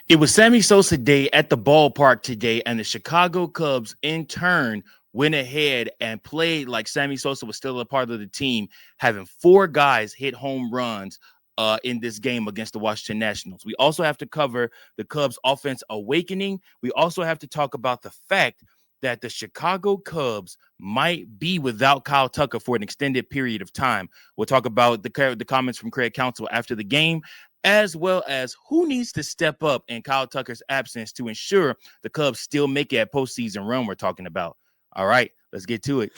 It was Sammy Sosa Day at the ballpark today, and the Chicago Cubs, in turn, went ahead and played like Sammy Sosa was still a part of the team, having four guys hit home runs in this game against the Washington Nationals. We also have to cover the Cubs' offense awakening. We also have to talk about the fact that the Chicago Cubs might be without Kyle Tucker for an extended period of time. We'll talk about the comments from Craig Counsell after the game, as well as who needs to step up in Kyle Tucker's absence to ensure the Cubs still make it a postseason run we're talking about. All right, let's get to it.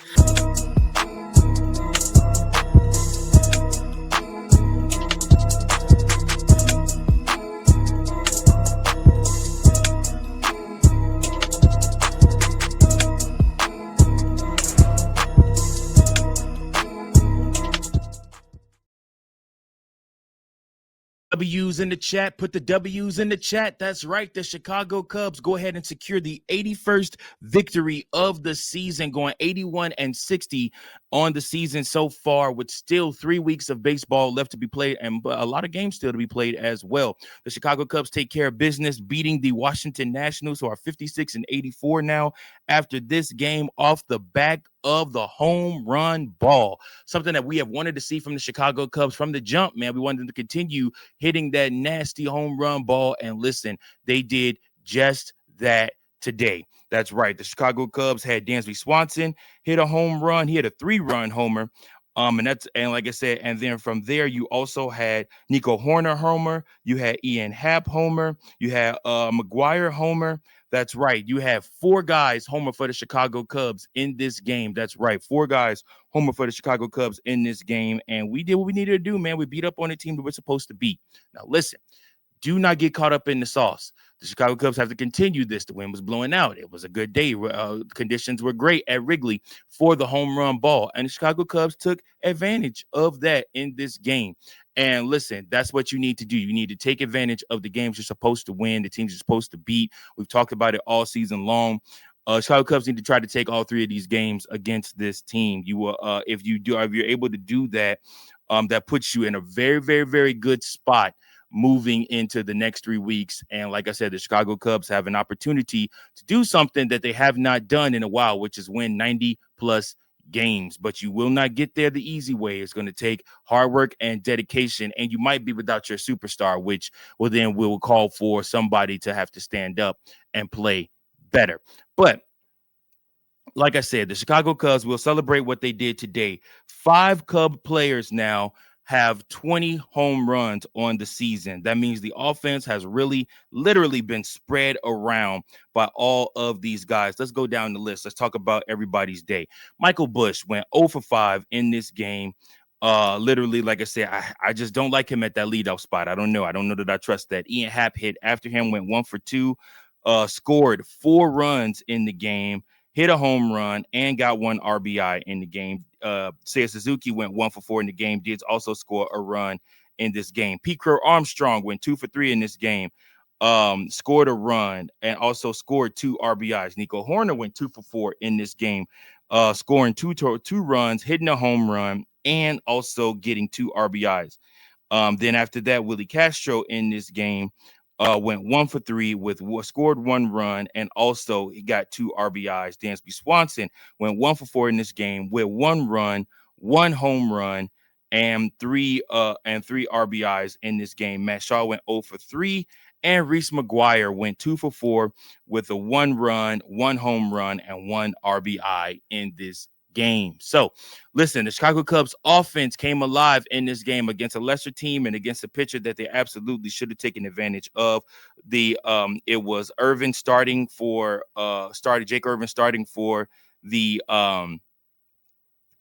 W's in the chat. Put the W's in the chat. That's right. The Chicago Cubs go ahead and secure the 81st victory of the season, going 81-60 on the season so far, with still 3 weeks of baseball left to be played and a lot of games still to be played as well. The Chicago Cubs take care of business, beating the Washington Nationals, who are 56-84 now after this game, off the back of the home run ball. Something that we have wanted to see from the Chicago Cubs from the jump, man. We wanted them to continue hitting that nasty home run ball. And listen, they did just that today. That's right. The Chicago Cubs had Dansby Swanson hit a home run. He had a 3-run homer. And like I said, and then from there, you also had Nico Horner homer. You had Ian Happ homer. You had McGuire homer. That's right. You have 4 guys homer for the Chicago Cubs in this game. That's right. 4 guys homer for the Chicago Cubs in this game. And we did what we needed to do, man. We beat up on the team that we're supposed to beat. Now, listen, do not get caught up in the sauce. The Chicago Cubs have to continue this. The wind was blowing out. It was a good day. Conditions were great at Wrigley for the home run ball. And the Chicago Cubs took advantage of that in this game. And listen, that's what you need to do. You need to take advantage of the games you're supposed to win, the teams you're supposed to beat. We've talked about it all season long. Chicago Cubs need to try to take all 3 of these games against this team. You will, if you're able to do that, that puts you in a very, very, very good spot moving into the next 3 weeks. And like I said, the Chicago Cubs have an opportunity to do something that they have not done in a while, which is win 90 plus games. But you will not get there the easy way. It's going to take hard work and dedication, and you might be without your superstar, which will call for somebody to have to stand up and play better. But like I said, the Chicago Cubs will celebrate what they did today. 5 Cub players now have 20 home runs on the season. That means the offense has really, literally been spread around by all of these guys. Let's go down the list. Let's talk about everybody's day. Michael Busch went 0 for 5 in this game. Literally, like I said, I just don't like him at that leadoff spot. I don't know that I trust that. Ian Happ hit after him, went 1 for 2, scored 4 runs in the game, hit a home run, and got 1 RBI in the game. Seiya Suzuki went 1 for 4 in the game, did also score a run in this game. Pete Crow Armstrong went 2 for 3 in this game, scored a run, and also scored 2 RBIs. Nico Horner went 2 for 4 in this game, scoring two runs, hitting a home run, and also getting 2 RBIs. Then after that, Willie Castro in this game went 1 for 3 with scored 1 run, and also he got 2 RBIs. Dansby Swanson went 1 for 4 in this game with 1 run, 1 home run, and 3 RBIs in this game. Matt Shaw went 0 for 3, and Reese McGuire went 2 for 4 with a 1 run, 1 home run, and 1 RBI in this game. So listen, the Chicago Cubs offense came alive in this game against a lesser team and against a pitcher that they absolutely should have taken advantage of. It was Irvin Jake Irvin starting for the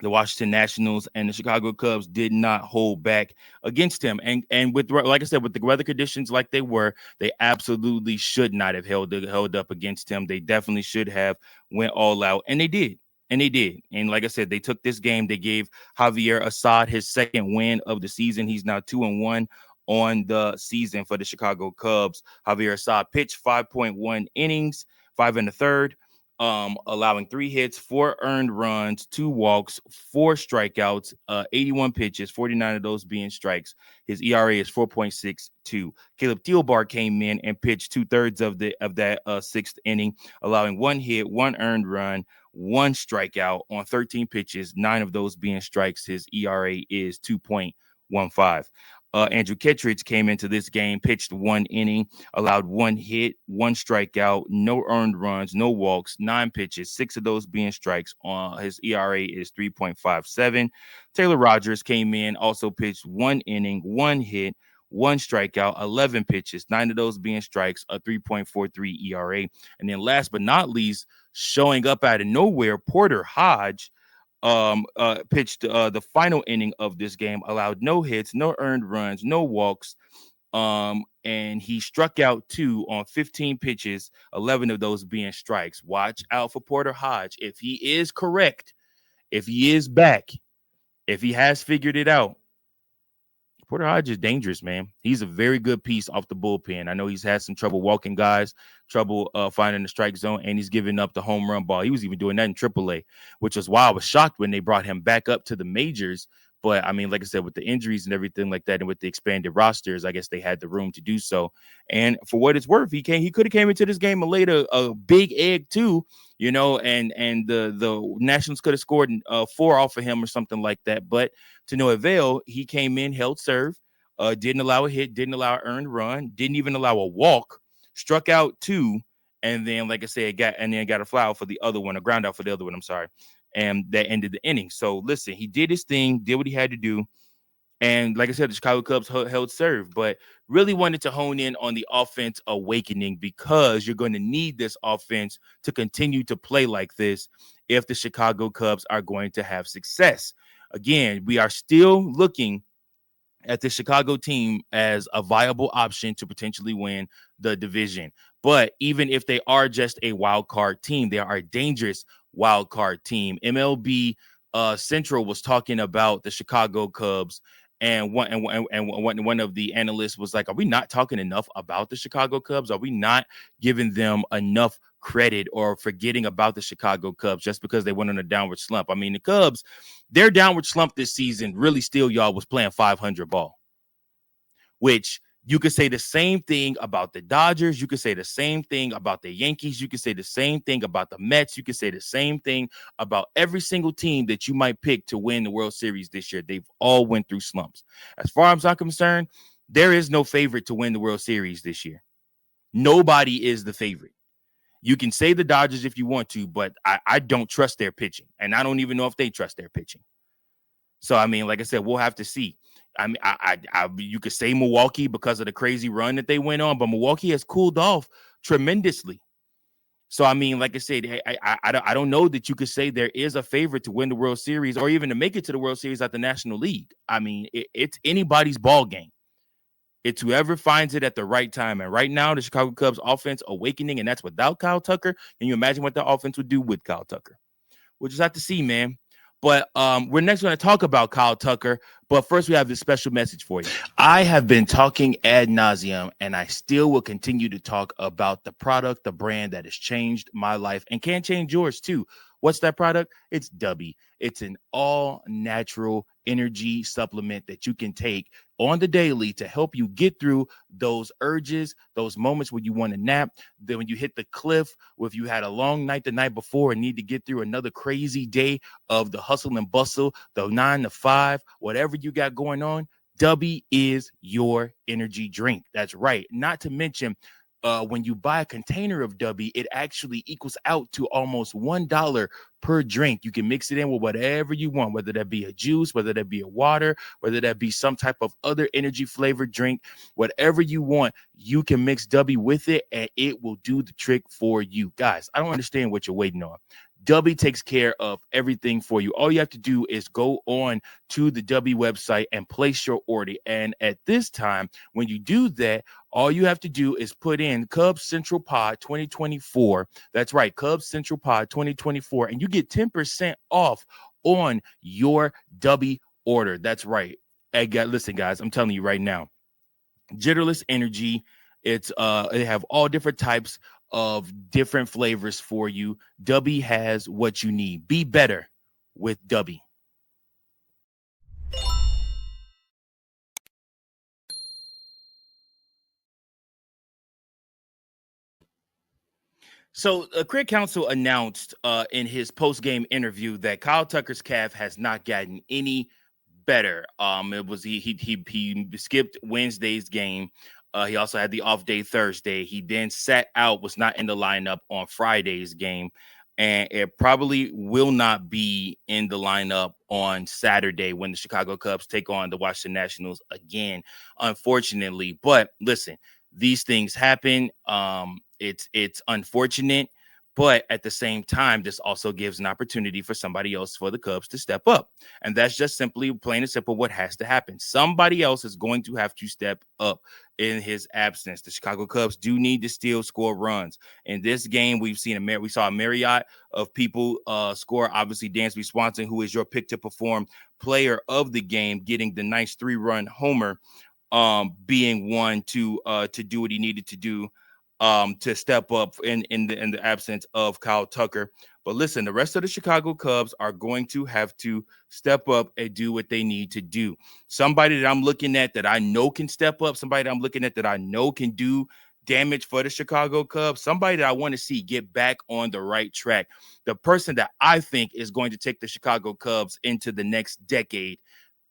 Washington Nationals, and the Chicago Cubs did not hold back against him. And with, like I said, with the weather conditions like they were, they absolutely should not have held up against him. They definitely should have went all out, and they did. And they did. And like I said, they took this game. They gave Javier Assad his second win of the season. He's now 2-1 on the season for the Chicago Cubs. Javier Assad pitched 5.1 innings, 5 1/3. allowing 3 hits, 4 earned runs, 2 walks, 4 strikeouts, 81 pitches, 49 of those being strikes. His ERA is 4.62. Caleb Thielbar came in and pitched 2/3 of that 6th inning, allowing 1 hit, 1 earned run, 1 strikeout on 13 pitches, 9 of those being strikes. His ERA is 2.15. Andrew Kittredge came into this game, pitched 1 inning, allowed 1 hit, 1 strikeout, no earned runs, no walks, 9 pitches, 6 of those being strikes. His ERA is 3.57. Taylor Rogers came in, also pitched 1 inning, 1 hit, 1 strikeout, 11 pitches, 9 of those being strikes, a 3.43 ERA. And then last but not least, showing up out of nowhere, Porter Hodge pitched the final inning of this game, allowed no hits, no earned runs, no walks, and he struck out 2 on 15 pitches, 11 of those being strikes. Watch out for Porter Hodge. If he is correct, if he is back, if he has figured it out, Porter Hodge is dangerous, man. He's a very good piece off the bullpen. I know he's had some trouble walking guys, trouble finding the strike zone, and he's giving up the home run ball. He was even doing that in AAA, which was why I was shocked when they brought him back up to the majors. But, I mean, like I said, with the injuries and everything like that and with the expanded rosters, I guess they had the room to do so. And for what it's worth, he could have came into this game and laid a big egg too, you know, and the Nationals could have scored 4 off of him or something like that. But to no avail, he came in, held serve, didn't allow a hit, didn't allow an earned run, didn't even allow a walk, struck out 2, and then, like I said, got a fly out for the other one, a ground out for the other one, I'm sorry. And that ended the inning. So listen, he did his thing, did what he had to do. And like I said, the Chicago Cubs held serve, but really wanted to hone in on the offense awakening because you're going to need this offense to continue to play like this if the Chicago Cubs are going to have success. Again, we are still looking at the Chicago team as a viable option to potentially win the division. But even if they are just a wild card team, they are a dangerous wild card team. MLB Central was talking about the Chicago Cubs, and one of the analysts was like, "Are we not talking enough about the Chicago Cubs? Are we not giving them enough credit or forgetting about the Chicago Cubs just because they went on a downward slump?" I mean, the Cubs, their downward slump this season really still, y'all, was playing 500 ball, which you could say the same thing about the Dodgers. You could say the same thing about the Yankees. You could say the same thing about the Mets. You could say the same thing about every single team that you might pick to win the World Series this year. They've all went through slumps. As far as I'm concerned, there is no favorite to win the World Series this year. Nobody is the favorite. You can say the Dodgers if you want to, but I don't trust their pitching, and I don't even know if they trust their pitching. So, I mean, like I said, we'll have to see. I mean, you could say Milwaukee because of the crazy run that they went on, but Milwaukee has cooled off tremendously. So, I mean, like I said, I don't know that you could say there is a favorite to win the World Series or even to make it to the World Series at the National League. I mean, it's anybody's ball game. It's whoever finds it at the right time. And right now, the Chicago Cubs offense awakening, and that's without Kyle Tucker. Can you imagine what the offense would do with Kyle Tucker? We'll just have to see, man. But we're next going to talk about Kyle Tucker. But first, we have this special message for you. I have been talking ad nauseum, and I still will continue to talk about the product, the brand that has changed my life and can change yours too. What's that product? It's Dubby. It's an all-natural energy supplement that you can take on the daily to help you get through those urges, those moments when you want to nap, then when you hit the cliff, or if you had a long night the night before and need to get through another crazy day of the hustle and bustle, the 9 to 5, whatever you got going on, Dubby is your energy drink. That's right. Not to mention, when you buy a container of Dubby, it actually equals out to almost $1 per drink. You can mix it in with whatever you want, whether that be a juice, whether that be a water, whether that be some type of other energy flavored drink, whatever you want, you can mix Dubby with it and it will do the trick for you. Guys, I don't understand what you're waiting on. Dubby takes care of everything for you. All you have to do is go on to the Dubby website and place your order. And at this time, when you do that, all you have to do is put in Cubs Central Pod 2024. That's right, Cubs Central Pod 2024. And you get 10% off on your Dubby order. That's right. Listen, guys, I'm telling you right now, Jitterless Energy. It's they have all different types of different flavors for you. Dubby has what you need. Be better with Dubby. So, Craig Counsell announced in his post-game interview that Kyle Tucker's calf has not gotten any better. It was he skipped Wednesday's game. He also had the off day Thursday. He then sat out, was not in the lineup on Friday's game, and it probably will not be in the lineup on Saturday when the Chicago Cubs take on the Washington Nationals again, unfortunately. But listen, these things happen. It's unfortunate, but at the same time, this also gives an opportunity for somebody else for the Cubs to step up. And that's just simply plain and simple what has to happen. Somebody else is going to have to step up in his absence. The Chicago Cubs do need to still score runs. In this game, we saw a myriad of people score. Obviously, Dansby Swanson, who is your pick to perform player of the game, getting the nice 3-run homer, being one to do what he needed to do to step up in the absence of Kyle Tucker. But listen, the rest of the Chicago Cubs are going to have to step up and do what they need to do. Somebody that I'm looking at that I know can step up, somebody that I'm looking at that I know can do damage for the Chicago Cubs, somebody that I want to see get back on the right track. The person that I think is going to take the Chicago Cubs into the next decade,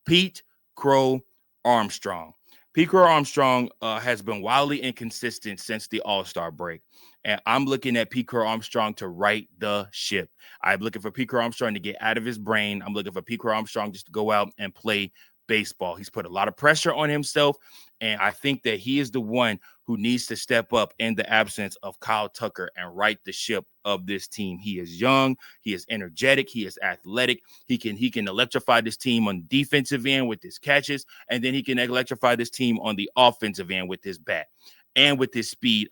Pete Crow Armstrong. Pete Crow Armstrong has been wildly inconsistent since the All-Star break. And I'm looking at Pete Crow Armstrong to right the ship. I'm looking for Pete Crow Armstrong to get out of his brain. I'm looking for Pete Crow Armstrong just to go out and play baseball. He's put a lot of pressure on himself, and I think that he is the one who needs to step up in the absence of Kyle Tucker and right the ship of this team. He is young, he is energetic, he is athletic. He can electrify this team on the defensive end with his catches, and then he can electrify this team on the offensive end with his bat and with his speed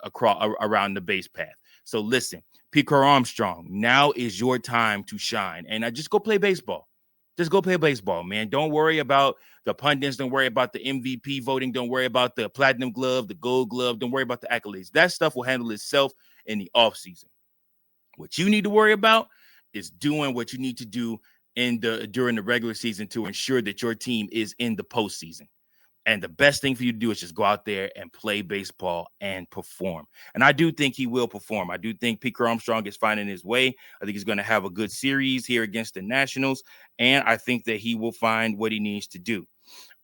around the base path. So listen, Pete Crow Armstrong, now is your time to shine, and just go play baseball. Just go play baseball, man. Don't worry about the pundits. Don't worry about the MVP voting. Don't worry about the platinum glove, the gold glove. Don't worry about the accolades. That stuff will handle itself in the offseason. What you need to worry about is doing what you need to do during the regular season to ensure that your team is in the postseason. And the best thing for you to do is just go out there and play baseball and perform. And I do think he will perform. I do think Pete Crow Armstrong is finding his way. I think he's going to have a good series here against the Nationals. And I think that he will find what he needs to do.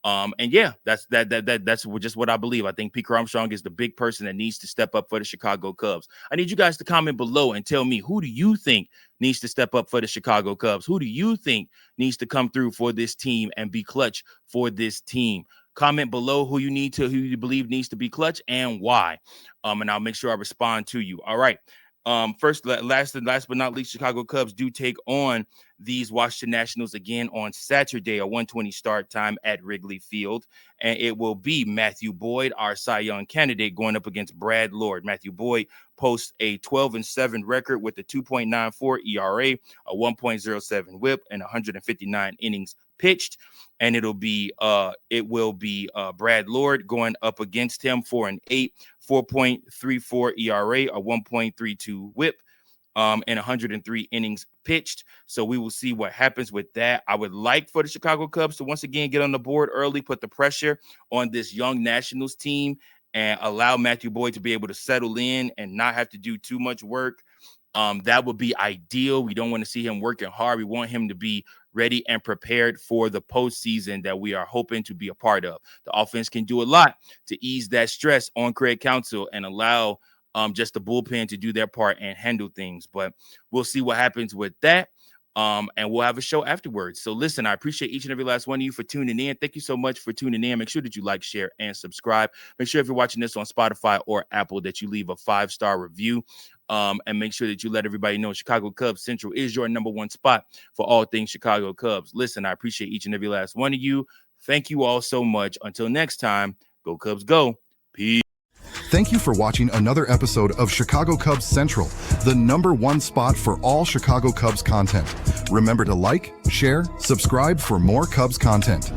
And yeah, that's just what I believe. I think Pete Crow Armstrong is the big person that needs to step up for the Chicago Cubs. I need you guys to comment below and tell me, who do you think needs to step up for the Chicago Cubs? Who do you think needs to come through for this team and be clutch for this team? Comment below who you believe needs to be clutch and why. And I'll make sure I respond to you. All right. Last but not least, Chicago Cubs do take on these Washington Nationals again on Saturday, a 1:20 start time at Wrigley Field. And it will be Matthew Boyd, our Cy Young candidate, going up against Brad Lord. Matthew Boyd posts a 12-7 record with a 2.94 ERA, a 1.07 WHIP, and 159 innings pitched. And it will be Brad Lord going up against him for an 4.34 ERA, a 1.32 WHIP, and 103 innings pitched. So we will see what happens with that. I would like for the Chicago Cubs to once again get on the board early, put the pressure on this young Nationals team, and allow Matthew Boyd to be able to settle in and not have to do too much work. That would be ideal. We don't want to see him working hard. We want him to be ready and prepared for the postseason that we are hoping to be a part of. The offense can do a lot to ease that stress on Craig Counsell and allow just the bullpen to do their part and handle things. But we'll see what happens with that. And we'll have a show afterwards. So listen, I appreciate each and every last one of you for tuning in. Thank you so much for tuning in. Make sure that you like, share, and subscribe. Make sure if you're watching this on Spotify or Apple that you leave a 5-star review. And make sure that you let everybody know Chicago Cubs Central is your number one spot for all things Chicago Cubs. Listen, I appreciate each and every last one of you. Thank you all so much. Until next time, go Cubs go. Peace. Thank you for watching another episode of Chicago Cubs Central, the number one spot for all Chicago Cubs content. Remember to like, share, subscribe for more Cubs content.